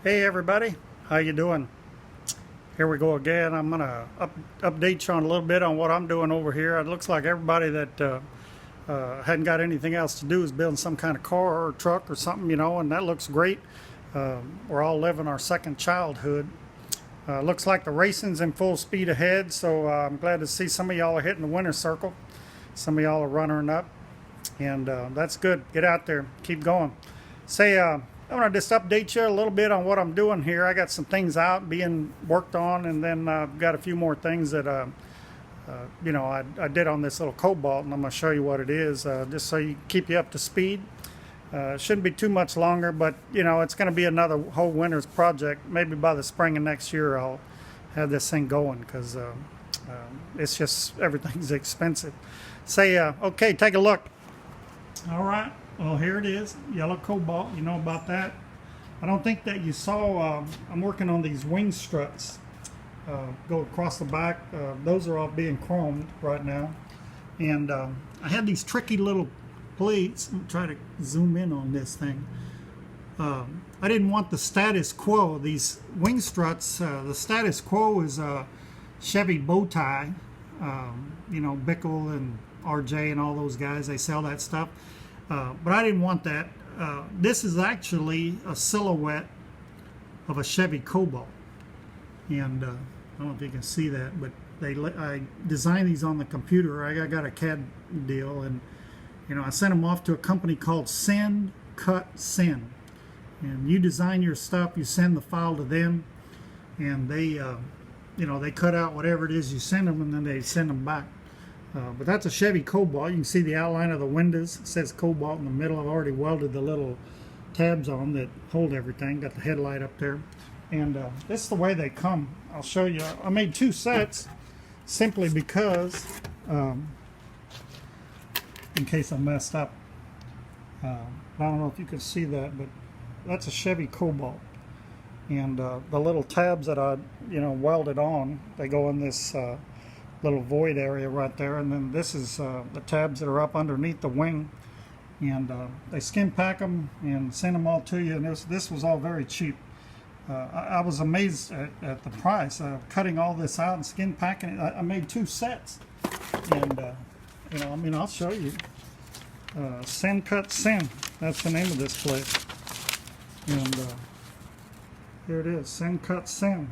Hey everybody, how you doing? Here we go again. I'm gonna update you on a little bit on what I'm doing over here. It looks like everybody that hadn't got anything else to do is building some kind of car or truck or something, and that looks great. We're all living our second childhood. Looks like the racing's in full speed ahead, so I'm glad to see some of y'all are hitting the winner's circle. Some of y'all are running up, and that's good. Get out there, keep going. Say, I want to just update you a little bit on what I'm doing here. I got some things out being worked on, and then I've got a few more things that I did on this little Cobalt, and I'm going to show you what it is, just so you keep you up to speed. Shouldn't be too much longer, but it's going to be another whole winter's project. Maybe by the spring of next year, I'll have this thing going because it's just everything's expensive. Say, okay, take a look. All right. Well, here it is, yellow Cobalt. You know about that. I don't think that you saw, I'm working on these wing struts. Go across the back. Those are all being chromed right now. And I had these tricky little plates. I'm trying to zoom in on this thing. I didn't want the status quo. These wing struts, the status quo is a Chevy bow tie. Bickle and RJ and all those guys, they sell that stuff. But I didn't want that. This is actually a silhouette of a Chevy Cobalt. And I don't know if you can see that, but I designed these on the computer. I got a CAD deal, and I sent them off to a company called Send, Cut, Send. And you design your stuff, you send the file to them, and they cut out whatever it is you send them, and then they send them back. But that's a Chevy Cobalt. You can see the outline of the windows. It says Cobalt in the middle. I've already welded the little tabs on that hold everything. Got the headlight up there. And this is the way they come. I'll show you. I made two sets simply because, in case I messed up. I don't know if you can see that, but that's a Chevy Cobalt. And the little tabs that I, welded on, they go in this little void area right there, and then this is the tabs that are up underneath the wing, and they skin pack them and send them all to you, and this was all very cheap. I was amazed at the price of cutting all this out and skin packing it. I made two sets, and I'll show you. Send, Cut, Send, that's the name of this place, and here it is, Send, Cut, Send,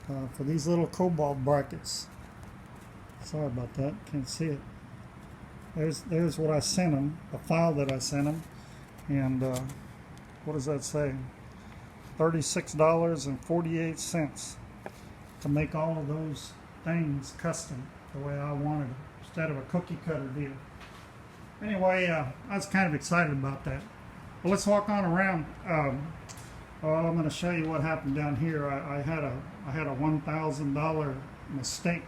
for these little Cobalt brackets. Sorry about that, can't see it. There's what I sent them, the file that I sent them, and what does that say? $36.48 to make all of those things custom the way I wanted them, instead of a cookie cutter deal. Anyway, I was kind of excited about that. Well, let's walk on around. I'm going to show you what happened down here. I had a $1,000 mistake.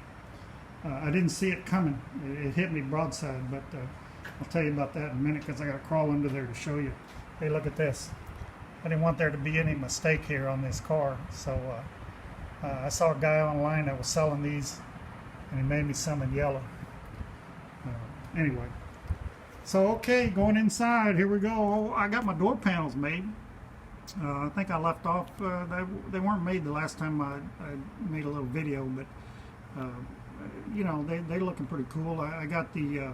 I didn't see it coming. It hit me broadside, but I'll tell you about that in a minute because I got to crawl under there to show you. Hey, look at this. I didn't want there to be any mistake here on this car, so I saw a guy online that was selling these, and he made me some in yellow. Anyway, so okay, going inside. Here we go. I got my door panels made. I think I left off. They weren't made the last time I made a little video, but. They're looking pretty cool. I got the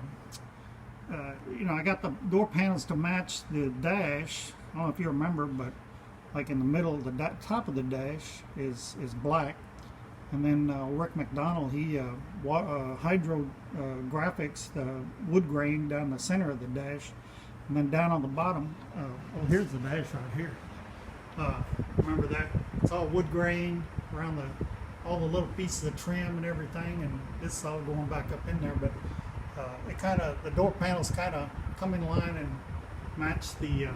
I got the door panels to match the dash. I don't know if you remember, but like in the middle, the top of the dash is black, and then Rick McDonald, he hydro graphics the wood grain down the center of the dash, and then down on the bottom. Here's the dash right here. Remember that? It's all wood grain around all the little pieces of trim and everything, and this is all going back up in there, but the door panels kind of come in line and match the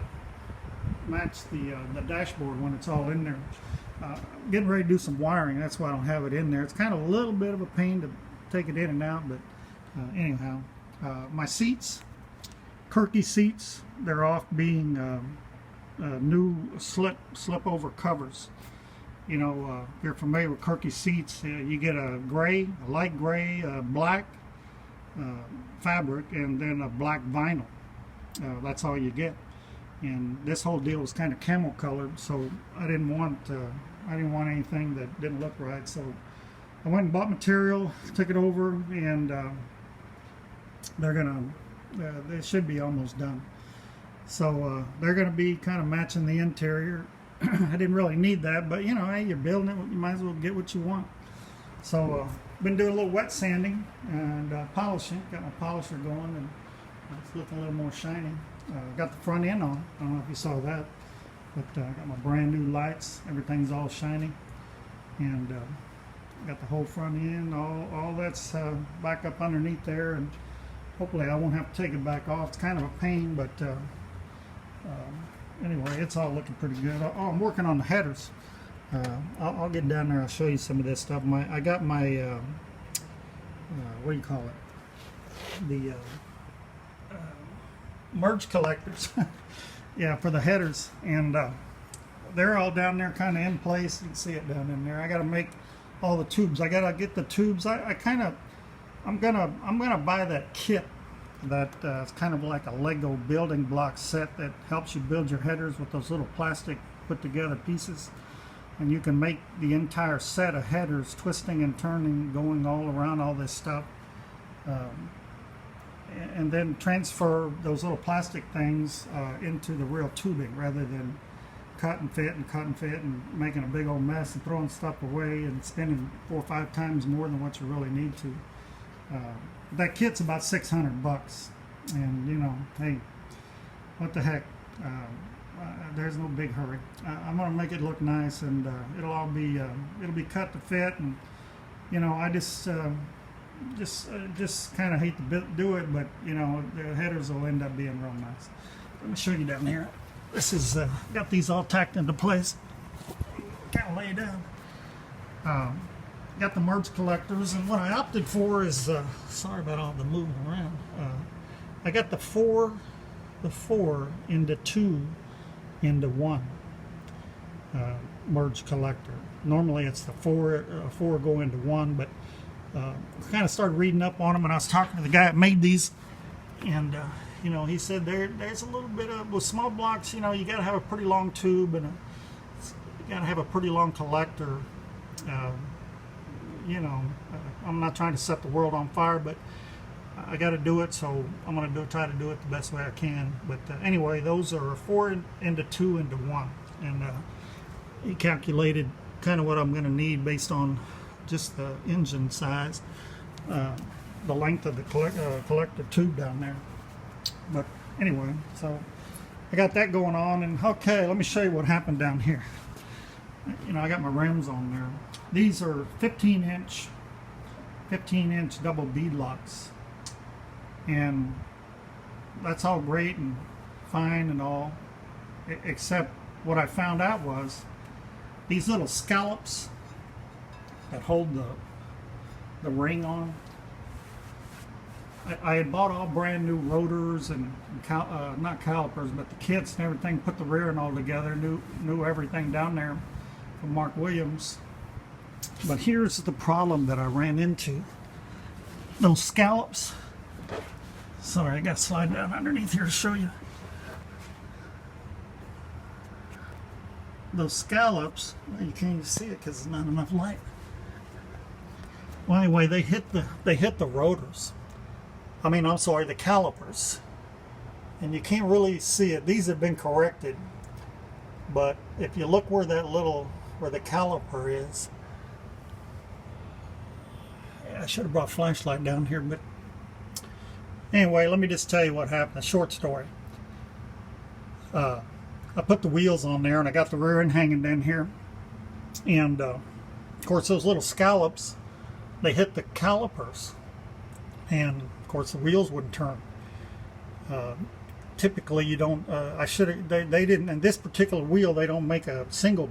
dashboard when it's all in there. Getting ready to do some wiring, that's why I don't have it in there. It's kind of a little bit of a pain to take it in and out, but anyhow, my seats, Kirky seats, they're off being new slip over covers. If you're familiar with Kirky seats, you get a light gray, black fabric, and then a black vinyl. That's all you get. and this whole deal was kind of camel colored, so I didn't want anything that didn't look right. So I went and bought material, took it over, and they should be almost done. So they're gonna be kind of matching the interior. I didn't really need that, but you know, hey, you're building it, you might as well get what you want. So been doing a little wet sanding and polishing. Got my polisher going, and it's looking a little more shiny. Got the front end on. I don't know if you saw that, but got my brand new lights. Everything's all shiny, and got the whole front end. All that's back up underneath there, and hopefully I won't have to take it back off. It's kind of a pain, but anyway, it's all looking pretty good. Oh, I'm working on the headers. I'll get down there. I'll show you some of this stuff. I got my what do you call it? The merge collectors. Yeah, for the headers, and they're all down there, kind of in place. You can see it down in there. I got to make all the tubes. I got to get the tubes. I'm gonna buy that kit that it's kind of like a Lego building block set that helps you build your headers with those little plastic put together pieces, and you can make the entire set of headers, twisting and turning, going all around all this stuff, and then transfer those little plastic things into the real tubing, rather than cut and fit and making a big old mess and throwing stuff away and spending 4 or 5 times more than what you really need to. That kit's about $600, and you know, hey, what the heck? There's no big hurry. I'm gonna make it look nice, and it'll all be it'll be cut to fit, and you know, I just kind of hate to do it, but you know, the headers will end up being real nice. Let me show you down here. This is got these all tacked into place. Kind of lay it down. Got the merge collectors, and what I opted for is sorry about all the moving around. I got the four into 2 into 1 merge collector. Normally it's the four go into 1, but I kind of started reading up on them, and I was talking to the guy that made these, and you know, he said there's a little bit of, with small blocks, you know, you got to have a pretty long tube, and you got to have a pretty long collector. You know, I'm not trying to set the world on fire, but I got to do it, so I'm going to try to do it the best way I can. But anyway, those are 4 into 2 into 1, and he calculated kind of what I'm going to need based on just the engine size, the length of the collector tube down there. But anyway, so I got that going on, and okay, let me show you what happened down here. You know, I got my rims on there. These are 15-inch double bead locks, and that's all great and fine and all, except what I found out was these little scallops that hold the ring on. I had bought all brand new rotors and not calipers, but the kits and everything, put the rear and all together, knew everything down there from Mark Williams. But here's the problem that I ran into. Those scallops. Sorry, I got to slide down underneath here to show you. Those scallops, well, you can't even see it because there's not enough light. Well, anyway, they hit the rotors. I mean, I'm sorry, the calipers. And you can't really see it. These have been corrected. But if you look where the caliper is, I should have brought a flashlight down here, but anyway, let me just tell you what happened. A short story. I put the wheels on there, and I got the rear end hanging down here, and of course those little scallops, they hit the calipers, and of course the wheels wouldn't turn. Typically you don't, they didn't, in this particular wheel they don't make a single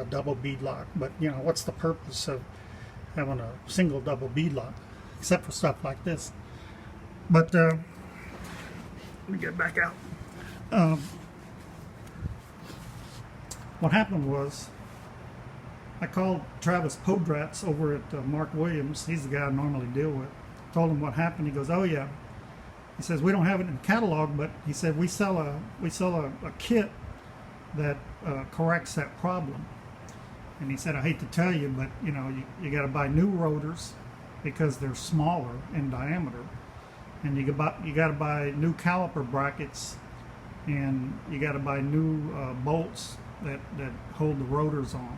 double bead lock, but you know, what's the purpose of having a single double bead lock except for stuff like this? But let me get back out. What happened was, I called Travis Podratz over at Mark Williams. He's the guy I normally deal with. Told him what happened. He goes, oh yeah, He says we don't have it in the catalog, but he said we sell a kit that corrects that problem. And he said, I hate to tell you, but you know, you got to buy new rotors because they're smaller in diameter, and you got to buy new caliper brackets, and you got to buy new bolts that hold the rotors on.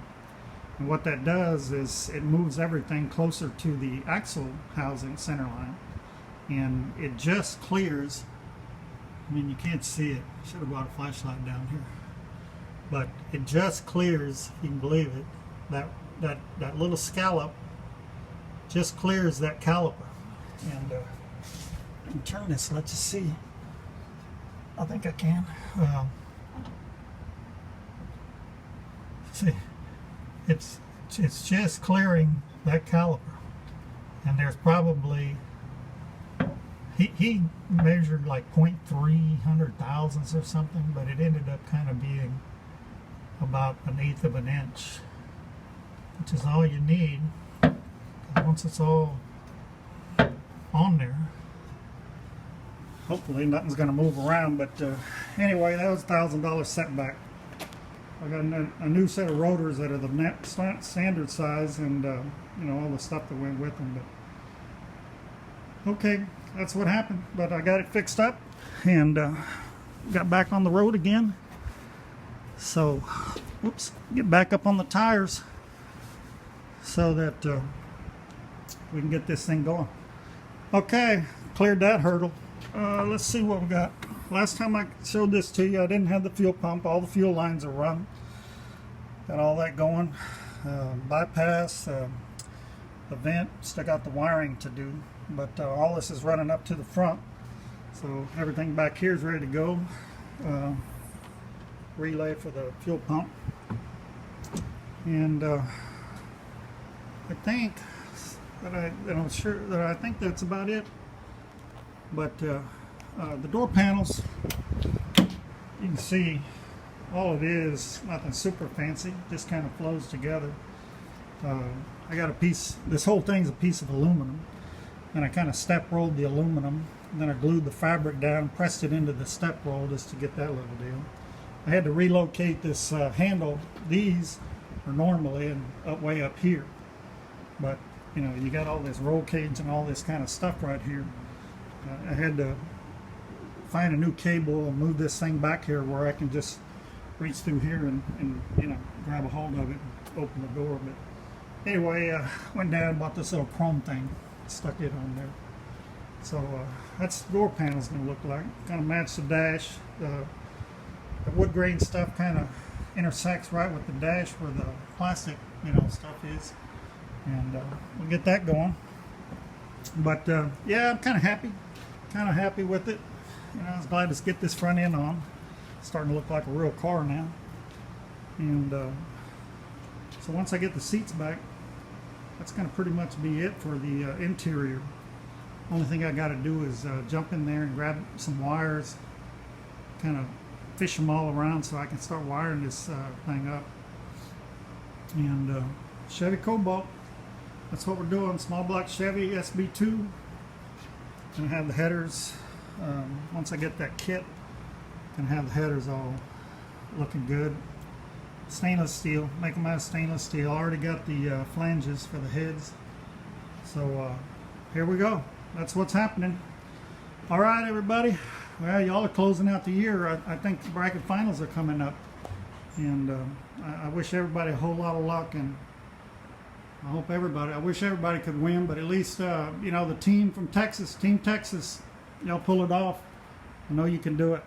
And what that does is it moves everything closer to the axle housing center line, and it just clears. I mean, you can't see it. Should have brought a flashlight down here. But it just clears, if you can believe it, that little scallop just clears that caliper. And I can turn this, let you see. I think I can. See, it's just clearing that caliper. And there's probably, he measured like 0.3 thousandths or something, but it ended up kind of being about 1/8 of an inch, which is all you need. Once it's all on there, hopefully nothing's going to move around. But anyway, that was $1,000 setback. I got a new set of rotors that are the standard size, and you know, all the stuff that went with them. But okay, that's what happened. But I got it fixed up and got back on the road again. So, whoops, get back up on the tires so that we can get this thing going. Okay, cleared that hurdle. Let's see what we got. Last time I showed this to you, I didn't have the fuel pump. All the fuel lines are run. Got all that going. Bypass, the vent, still got the wiring to do. But all this is running up to the front. So everything back here is ready to go. Relay for the fuel pump, and I think that I think that's about it. But the door panels, you can see all it is, nothing super fancy, just kind of flows together. I got a piece, this whole thing's a piece of aluminum, and I kind of step rolled the aluminum, and then I glued the fabric down, pressed it into the step roll just to get that little deal. I had to relocate this handle. These are normally way up here, but you know, you got all this roll cage and all this kind of stuff right here. I had to find a new cable and move this thing back here where I can just reach through here and you know, grab a hold of it and open the door. But anyway, went down and bought this little chrome thing, stuck it on there. So that's the door panel's gonna look like. Kind of match the dash. The wood grain stuff kind of intersects right with the dash where the plastic, you know, stuff is, and we'll get that going. But yeah, I'm kind of happy with it. You know, I was glad to get this front end on. It's starting to look like a real car now. And so once I get the seats back, that's going to pretty much be it for the interior. Only thing I got to do is jump in there and grab some wires, kind of fish them all around so I can start wiring this thing up. And Chevy Cobalt, that's what we're doing. Small block Chevy SB2. Gonna have the headers, once I get that kit, gonna have the headers all looking good. Stainless steel, make them out of stainless steel. I already got the flanges for the heads. So here we go. That's what's happening. All right, everybody. Well, y'all are closing out the year. I think the bracket finals are coming up, and I wish everybody a whole lot of luck, and I wish everybody could win, but at least you know, the team from Texas, Team Texas, y'all pull it off. I know you can do it.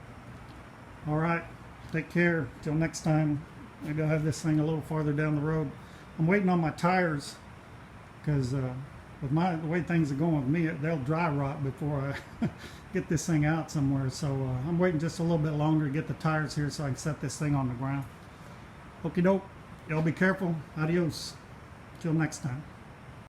All right, take care. Till next time. Maybe I'll have this thing a little farther down the road. I'm waiting on my tires because with the way things are going with me, they'll dry rot before I get this thing out somewhere. So I'm waiting just a little bit longer to get the tires here so I can set this thing on the ground. Okie doke. Y'all be careful. Adios. Till next time.